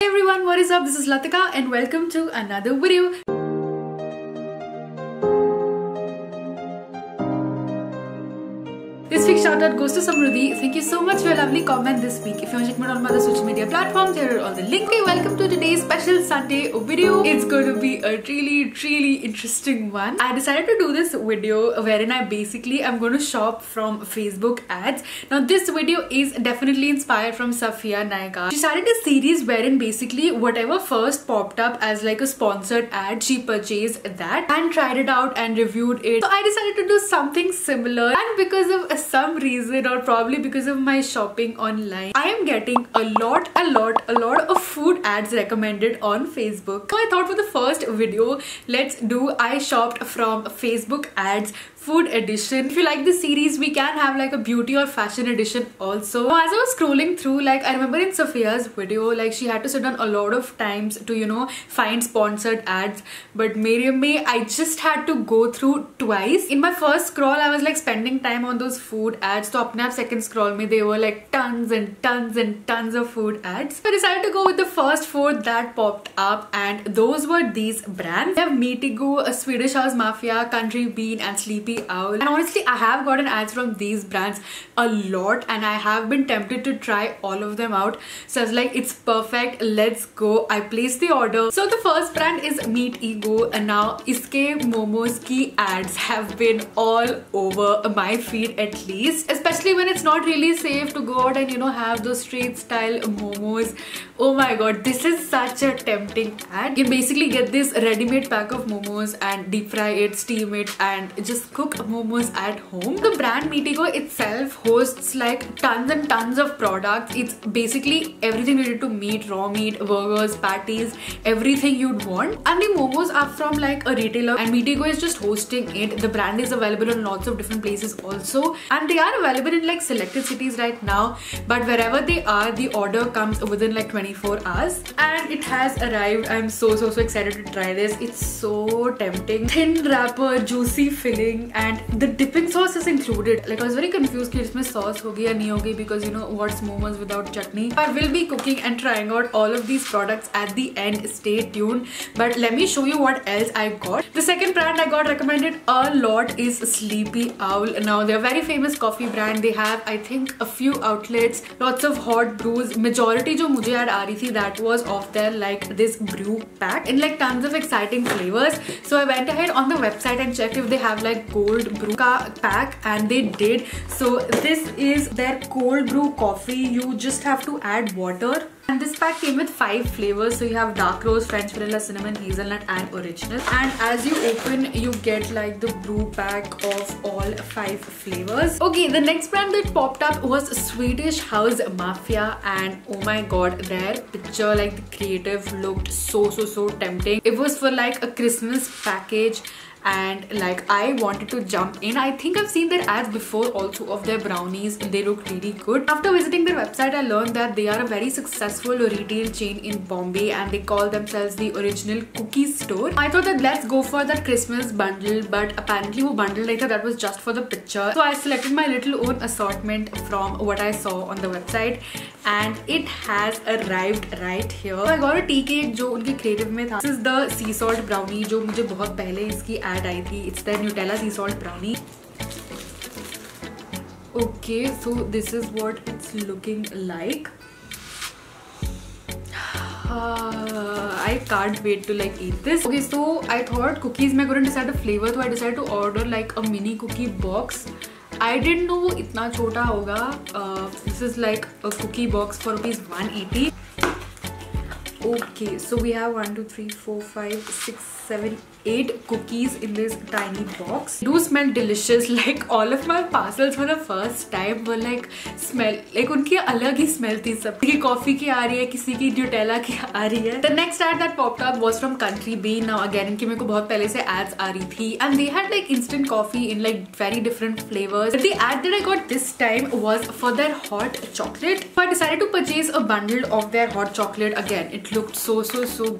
Hey everyone, what is up? This is Latika and welcome to another video. This week's shout out goes to Samruddhi. Thank you so much for your lovely comment this week. If you want to check me out on my other social media platforms, here are all the links. Okay, welcome to today's special Sunday video. It's going to be a really interesting one. I decided to do this video wherein I basically am going to shop from Facebook ads. Now this video is definitely inspired from Safiya Naika. She started a series wherein basically whatever first popped up as like a sponsored ad, she purchased that and tried it out and reviewed it. So I decided to do something similar, and because of some reason, or probably because of my shopping online, I am getting a lot of food ads recommended on Facebook. So I thought for the first video, let's do I shopped from Facebook ads food edition. If you like this series, we can have like a beauty or fashion edition also. Now, as I was scrolling through, like I remember in Safiya's video, like she had to sit down a lot of times to find sponsored ads, but May I just had to go through twice. In my first scroll, I was like spending time on those food ads. So apne aap second scroll mein, they were like tons of food ads. So I decided to go with the first four that popped up, and those were these brands. We have Meatigo, a Swedish House Mafia, Country Bean and Sleepy Owl. And honestly, I have gotten ads from these brands a lot and I have been tempted to try all of them out. So I was like, it's perfect, let's go. I placed the order. So the first brand is Meatigo, and now iske momos ki ads have been all over my feed, at least, especially when it's not really safe to go out and have those street style momos. Oh my god, this is such a tempting ad. You basically get this ready-made pack of momos and deep fry it, steam it and just cook momos at home. The brand Meatigo itself hosts like tons and tons of products. It's basically everything related to meat, raw meat, burgers, patties, everything you'd want. And the momos are from like a retailer and Meatigo is just hosting it. The brand is available in lots of different places also, and they are available in like selected cities right now, but wherever they are, the order comes within like 24 hours and it has arrived. I'm so excited to try this. It's so tempting. Thin wrapper, juicy filling, and the dipping sauce is included. Like I was very confused कि इसमें sauce होगी या नहीं होगी, because what's momos without chutney. I will be cooking and trying out all of these products at the end. Stay tuned. But let me show you what else I got. The second brand I got recommended a lot is Sleepy Owl. Now they're a very famous coffee brand. They have I think a few outlets, lots of hot brews. Majority जो मुझे ad आ रही थी, that was of their like this brew pack in like tons of exciting flavors. So I went ahead on the website and checked if they have like cold brew ka pack, and they did. So this is their cold brew coffee. You just have to add water. And this pack came with 5 flavors. So you have dark roast, French vanilla, cinnamon, hazelnut and original. And as you open, you get like the brew pack of all 5 flavors. Okay, the next brand that popped up was Swedish House Mafia, and oh my god, their picture, like the creative, looked so tempting. It was for like a Christmas package, and like I wanted to jump in. I think I've seen their ads before also of their brownies. They look really good. After visiting their website, I learned that they are a very successful retail chain in Bombay and they call themselves the original cookie store. I thought that let's go for that Christmas bundle, but apparently वो bundle नहीं था, that was just for the picture. So I selected my little own assortment from what I saw on the website and it has arrived right here. So I got a tea cake जो उनके creative में था. This is the sea salt brownie जो मुझे बहुत पहले इसकी ad आई थी. It's the Nutella sea salt brownie. Okay, so this is what it's looking like. I can't wait to like eat this. Okay, so I thought cookies मैं couldn't decide a flavor, so I decided to order like a mini cookie box. I didn't know वो इतना छोटा होगा. This is like a cookie box for ₹180. Okay, so we have 1, 2, 3, 4, 5, 6, 7, 8 cookies in this tiny box. They do smell delicious. Like all of my parcels for the first time were like smell like उनकी अलग ही smell थी. सब की coffee की आ रही है, किसी की न्यूटेला की आ रही है. The next ad that popped up was from Country Bean. Now again इनकी मेरे को बहुत पहले से ads आ रही थी, and they had like instant coffee in like very different flavors. But the ad that I got this time was for their hot chocolate. So I decided to purchase a bundle of their hot chocolate. Again, it looked so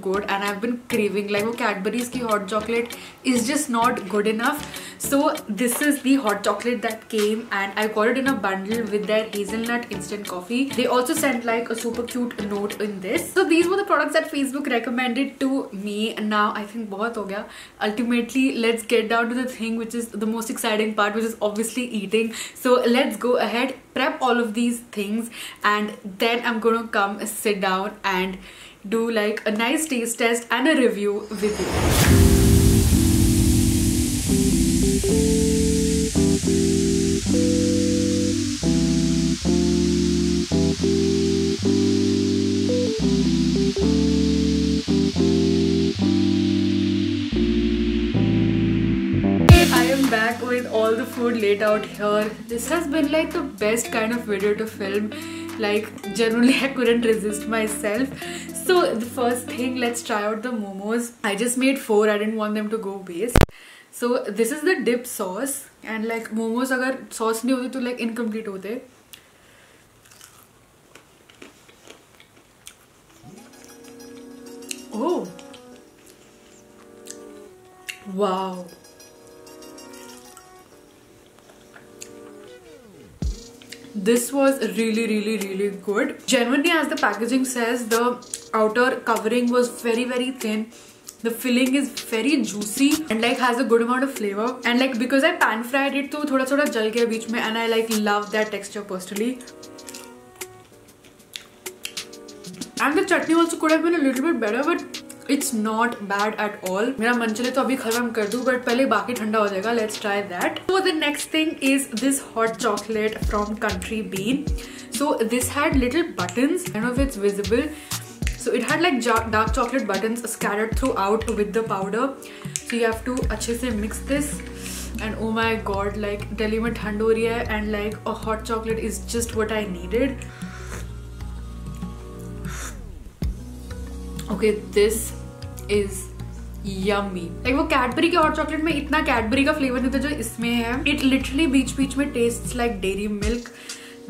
good and I've been craving like वो Cadbury's की hot chocolate is just not good enough. So this is the hot chocolate that came and I got it in a bundle with their hazelnut instant coffee. They also sent like a super cute note in this. So these were the products that Facebook recommended to me and now I think बहुत हो गया. Ultimately let's get down to the thing which is the most exciting part, which is obviously eating. So let's go ahead, prep all of these things and then I'm gonna come sit down and do like a nice taste test and a review with you. Back with all the food laid out here. This has been like the best kind of video to film. Like generally I couldn't resist myself. So the first thing, let's try out the momos. I just made 4. I didn't want them to go waste. So this is the dip sauce and like momos agar sauce nahi hoti to like incomplete hote. Oh wow. This was really good. Genuinely, as the packaging says, the outer covering was very thin. The filling is very juicy and like has a good amount of flavor. And like because I pan fried it, तो थोड़ा थोड़ा जल गया बीच में and I like love that texture personally. And the chutney also could have been a little bit better, but it's not bad at all. मेरा मन चले तो अभी खत्म कर दूँ, but पहले बाकी ठंडा हो जाएगा. Let's try that. So the next thing is this hot chocolate from Country Bean. So this had little buttons. I don't know if it's visible. So it had like dark chocolate buttons scattered throughout with the powder. So you have to अच्छे से mix this. And oh my god, like Delhi में ठंड हो रही है and like a hot chocolate is just what I needed. Okay, this is yummy. Like वो Cadbury के hot chocolate में इतना Cadbury का flavor नहीं था जो इसमें है. It literally बीच में tastes like dairy milk.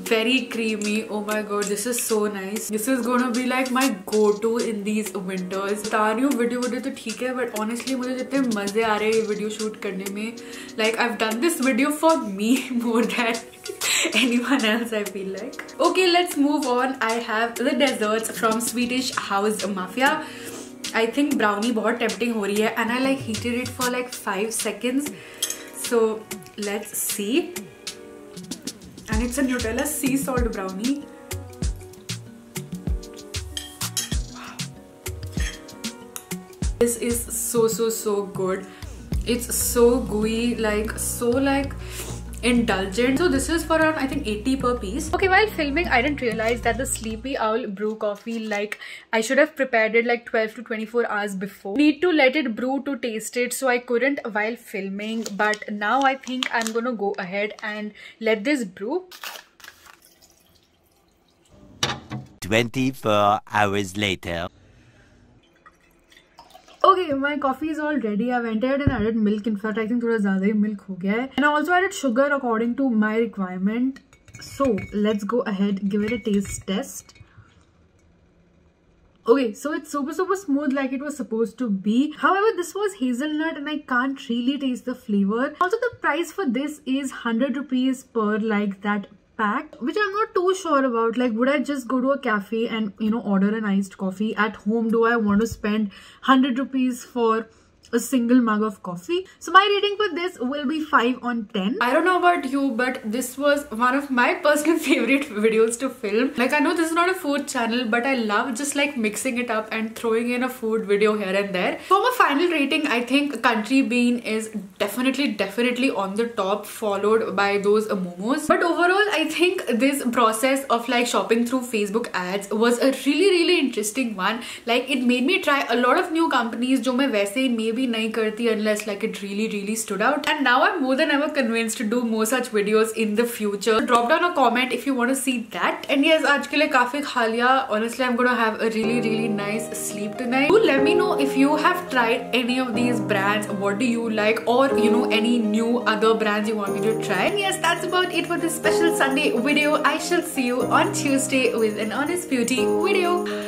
Very creamy. Oh my god, this is so nice. This is gonna be like my go-to in these winters. बता रही हूँ वीडियो तो ठीक है, but honestly मुझे जितने मजे आ रहे हैं ये वीडियो शूट करने में, like I've done this video for me more than anyone else, I feel like. Okay, let's move on. I have the desserts from Swedish House Mafia. I think brownie बहुत tempting हो रही है and I like heated it for like 5 seconds. So let's see. And it's a Nutella sea salt brownie. Wow. This is so good. It's so gooey, like so like indulgent. So this is for around I think 80 per piece. Okay, while filming I didn't realize that the Sleepy Owl brew coffee, like I should have prepared it like 12 to 24 hours before. Need to let it brew to taste it, so I couldn't while filming, but now I think I'm gonna go ahead and let this brew. 24 hours later. Okay, my coffee is all ready. I've entered and added milk. In fact, I think थोड़ा ज़्यादा ही milk हो गया है. And I also added sugar according to my requirement. So let's go ahead, give it a taste test. Okay, so it's super smooth like it was supposed to be. However, this was hazelnut and I can't really taste the flavor. Also, the price for this is 100 rupees per like that pack, which I'm not too sure about. Like, would I just go to a cafe and, you know, order an iced coffee? At home, do I want to spend 100 rupees for a single mug of coffee? So my rating for this will be 5 on 10. I don't know about you, but this was one of my personal favorite videos to film. Like, I know this is not a food channel, but I love just like mixing it up and throwing in a food video here and there. For my final rating, I think Country Bean is definitely on the top, followed by those momos. But overall, I think this process of like shopping through Facebook ads was a really interesting one. Like, it made me try a lot of new companies जो मैं वैसे ही maybe नहीं करती unless like it really stood out. And now I'm more than ever convinced to do more such videos in the future. Drop down a comment if you want to see that. And yes, आज के लिए काफी खा लिया. Honestly, I'm gonna have a really nice sleep tonight. Do let me know if you have tried any of these brands. What do you like, or you know, any new other brands you want me to try. And yes, that's about it for this special Sunday video. I shall see you on Tuesday with an Honest Beauty video.